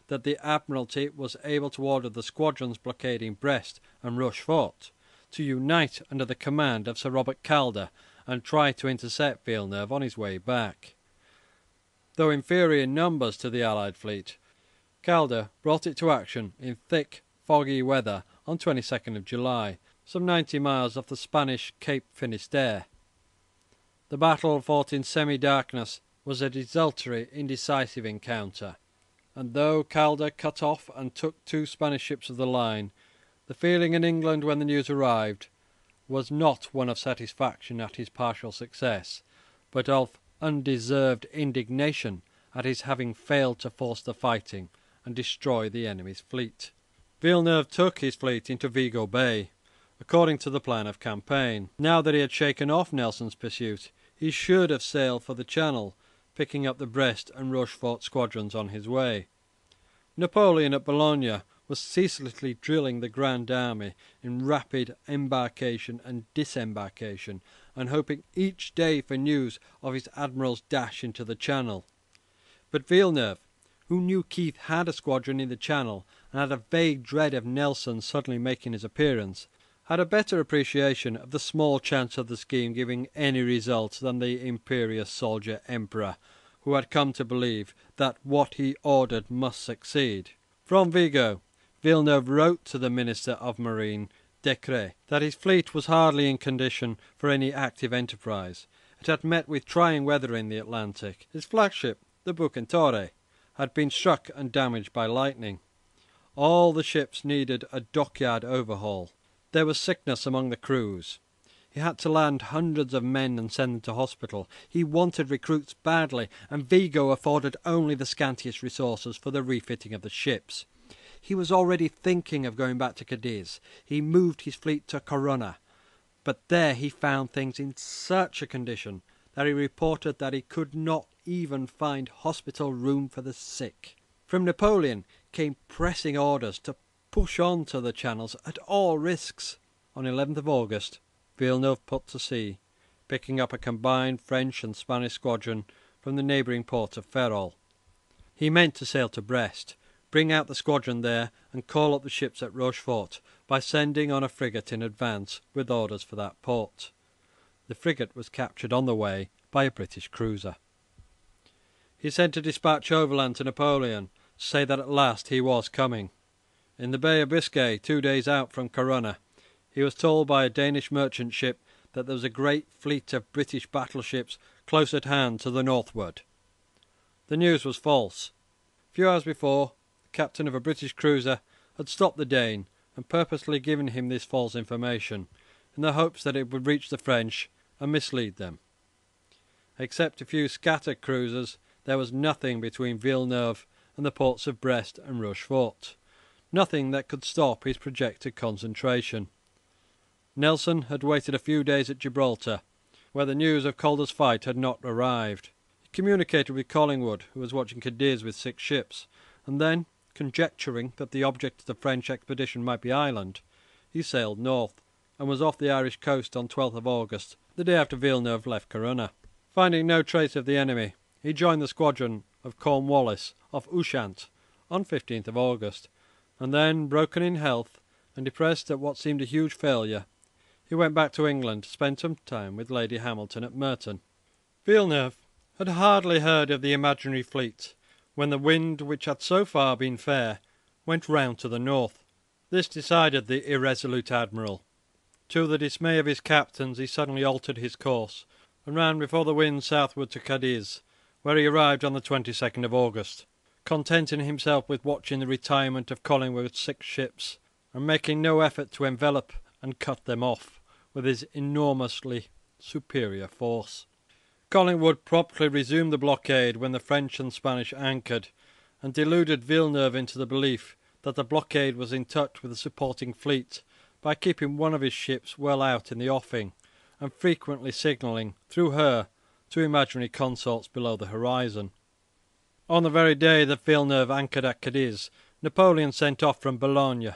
that the Admiralty was able to order the squadrons blockading Brest and Rochefort to unite under the command of Sir Robert Calder and try to intercept Villeneuve on his way back. Though inferior in numbers to the Allied fleet, Calder brought it to action in thick, foggy weather on 22nd of July, some 90 miles off the Spanish Cape Finisterre. The battle, fought in semi-darkness, was a desultory, indecisive encounter, and though Calder cut off and took 2 Spanish ships of the line, the feeling in England when the news arrived was not one of satisfaction at his partial success, but of undeserved indignation at his having failed to force the fighting and destroy the enemy's fleet. Villeneuve took his fleet into Vigo Bay, according to the plan of campaign. Now that he had shaken off Nelson's pursuit, he should have sailed for the Channel, picking up the Brest and Rochefort squadrons on his way. Napoleon at Boulogne was ceaselessly drilling the Grand Army in rapid embarkation and disembarkation, and hoping each day for news of his admiral's dash into the Channel. But Villeneuve, who knew Keith had a squadron in the Channel and had a vague dread of Nelson suddenly making his appearance, had a better appreciation of the small chance of the scheme giving any result than the imperious soldier emperor, who had come to believe that what he ordered must succeed. From Vigo, Villeneuve wrote to the Minister of Marine, Decrès, that his fleet was hardly in condition for any active enterprise. It had met with trying weather in the Atlantic. His flagship, the Bucentaure, had been struck and damaged by lightning. All the ships needed a dockyard overhaul. There was sickness among the crews. He had to land hundreds of men and send them to hospital. He wanted recruits badly, and Vigo afforded only the scantiest resources for the refitting of the ships. He was already thinking of going back to Cadiz. He moved his fleet to Corunna, but there he found things in such a condition that he reported that he could not even find hospital room for the sick. From Napoleon came pressing orders to push on to the channels at all risks. On 11th of August, Villeneuve put to sea, picking up a combined French and Spanish squadron from the neighbouring port of Ferrol. He meant to sail to Brest, bring out the squadron there, and call up the ships at Rochefort by sending on a frigate in advance with orders for that port. The frigate was captured on the way by a British cruiser. He sent a dispatch overland to Napoleon to say that at last he was coming. In the Bay of Biscay, 2 days out from Corunna, he was told by a Danish merchant ship that there was a great fleet of British battleships close at hand to the northward. The news was false. A few hours before, the captain of a British cruiser had stopped the Dane and purposely given him this false information, in the hopes that it would reach the French and mislead them. Except a few scattered cruisers, there was nothing between Villeneuve and the ports of Brest and Rochefort. Nothing that could stop his projected concentration. Nelson had waited a few days at Gibraltar, where the news of Calder's fight had not arrived. He communicated with Collingwood, who was watching Cadiz with 6 ships, and then, conjecturing that the object of the French expedition might be Ireland, he sailed north, and was off the Irish coast on 12th of August, the day after Villeneuve left Corunna. Finding no trace of the enemy, he joined the squadron of Cornwallis off Ushant on 15th of August, and then, broken in health and depressed at what seemed a huge failure, he went back to England to spend some time with Lady Hamilton at Merton. Villeneuve had hardly heard of the imaginary fleet when the wind, which had so far been fair, went round to the north. This decided the irresolute admiral. To the dismay of his captains, he suddenly altered his course and ran before the wind southward to Cadiz, where he arrived on the 22nd of August, contenting himself with watching the retirement of Collingwood's 6 ships and making no effort to envelop and cut them off with his enormously superior force. Collingwood promptly resumed the blockade when the French and Spanish anchored, and deluded Villeneuve into the belief that the blockade was in touch with the supporting fleet by keeping one of his ships well out in the offing and frequently signalling through her to imaginary consorts below the horizon. On the very day that Villeneuve anchored at Cadiz, Napoleon sent off from Boulogne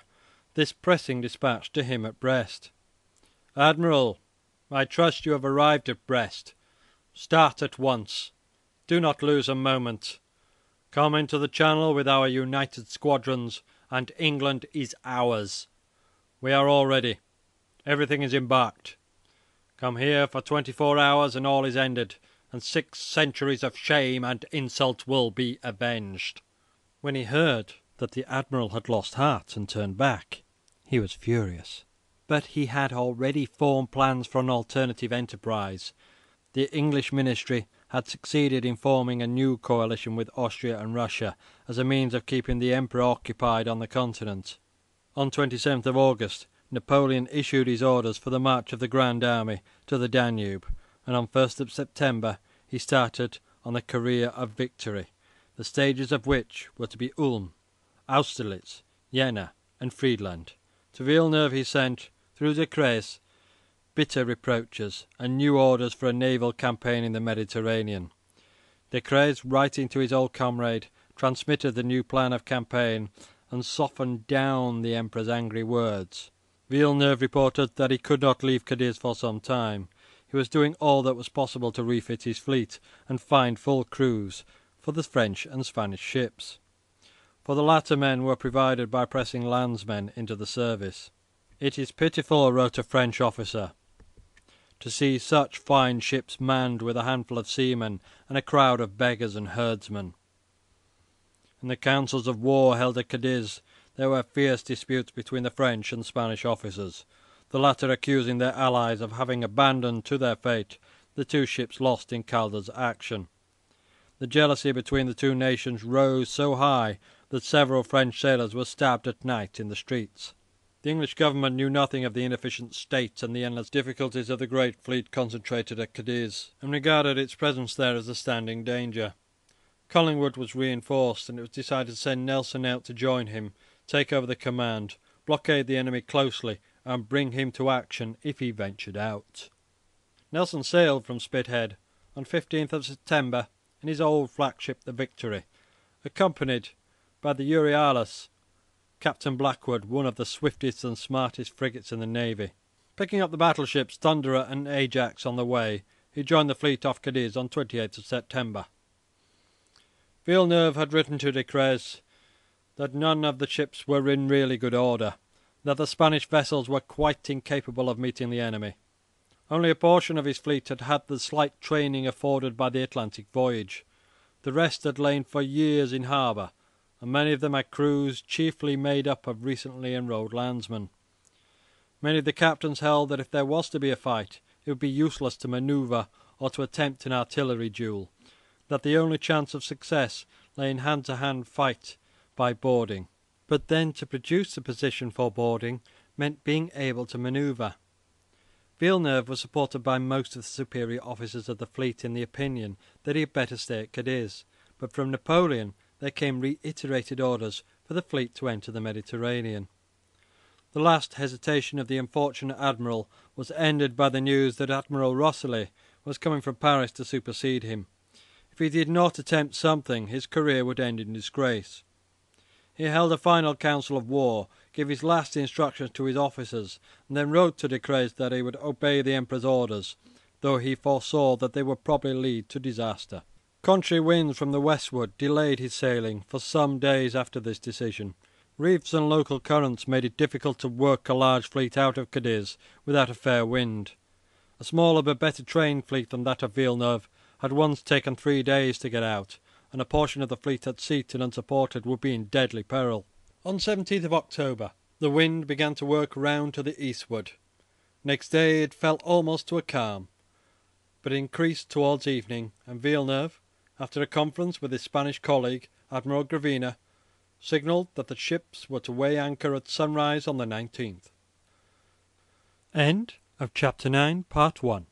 this pressing dispatch to him at Brest. "Admiral, I trust you have arrived at Brest. Start at once. Do not lose a moment. Come into the Channel with our united squadrons, and England is ours. We are all ready. Everything is embarked. Come here for 24 hours and all is ended, and 6 centuries of shame and insult will be avenged." When he heard that the Admiral had lost heart and turned back, he was furious. But he had already formed plans for an alternative enterprise. The English ministry had succeeded in forming a new coalition with Austria and Russia as a means of keeping the Emperor occupied on the continent. On 27th of August, Napoleon issued his orders for the march of the Grand Army to the Danube, and on 1st of September he started on the career of victory, the stages of which were to be Ulm, Austerlitz, Jena, and Friedland. To Villeneuve he sent, through Decrès, bitter reproaches and new orders for a naval campaign in the Mediterranean. Decrès, writing to his old comrade, transmitted the new plan of campaign and softened down the Emperor's angry words. Villeneuve reported that he could not leave Cadiz for some time. He was doing all that was possible to refit his fleet and find full crews for the French and Spanish ships. For the latter, men were provided by pressing landsmen into the service. "It is pitiful," wrote a French officer, "to see such fine ships manned with a handful of seamen and a crowd of beggars and herdsmen." In the councils of war held at Cadiz there were fierce disputes between the French and Spanish officers, the latter accusing their allies of having abandoned to their fate the 2 ships lost in Calder's action. The jealousy between the 2 nations rose so high that several French sailors were stabbed at night in the streets. The English government knew nothing of the inefficient state and the endless difficulties of the great fleet concentrated at Cadiz, and regarded its presence there as a standing danger. Collingwood was reinforced, and it was decided to send Nelson out to join him, take over the command, blockade the enemy closely, and bring him to action if he ventured out. Nelson sailed from Spithead on 15th of September in his old flagship the Victory, accompanied by the Euryalus, Captain Blackwood, one of the swiftest and smartest frigates in the navy. Picking up the battleships Thunderer and Ajax on the way, he joined the fleet off Cadiz on 28th of September. Villeneuve had written to Decrès that none of the ships were in really good order, that the Spanish vessels were quite incapable of meeting the enemy. Only a portion of his fleet had had the slight training afforded by the Atlantic voyage. The rest had lain for years in harbour, and many of them had crews chiefly made up of recently enrolled landsmen. Many of the captains held that if there was to be a fight, it would be useless to manoeuvre or to attempt an artillery duel, that the only chance of success lay in hand-to-hand fight by boarding. But then to produce the position for boarding meant being able to manoeuvre. Villeneuve was supported by most of the superior officers of the fleet in the opinion that he had better stay at Cadiz, but from Napoleon there came reiterated orders for the fleet to enter the Mediterranean. The last hesitation of the unfortunate admiral was ended by the news that Admiral Rossely was coming from Paris to supersede him. If he did not attempt something, his career would end in disgrace. He held a final council of war, gave his last instructions to his officers, and then wrote to Decrès that he would obey the Emperor's orders, though he foresaw that they would probably lead to disaster. Contrary winds from the westward delayed his sailing for some days after this decision. Reefs and local currents made it difficult to work a large fleet out of Cadiz without a fair wind. A smaller but better trained fleet than that of Villeneuve had once taken 3 days to get out, and a portion of the fleet at sea and unsupported would be in deadly peril. On 17th of October the wind began to work round to the eastward. Next day it fell almost to a calm, but increased towards evening, and Villeneuve, after a conference with his Spanish colleague, Admiral Gravina, signalled that the ships were to weigh anchor at sunrise on the 19th. End of Chapter 9, Part 1.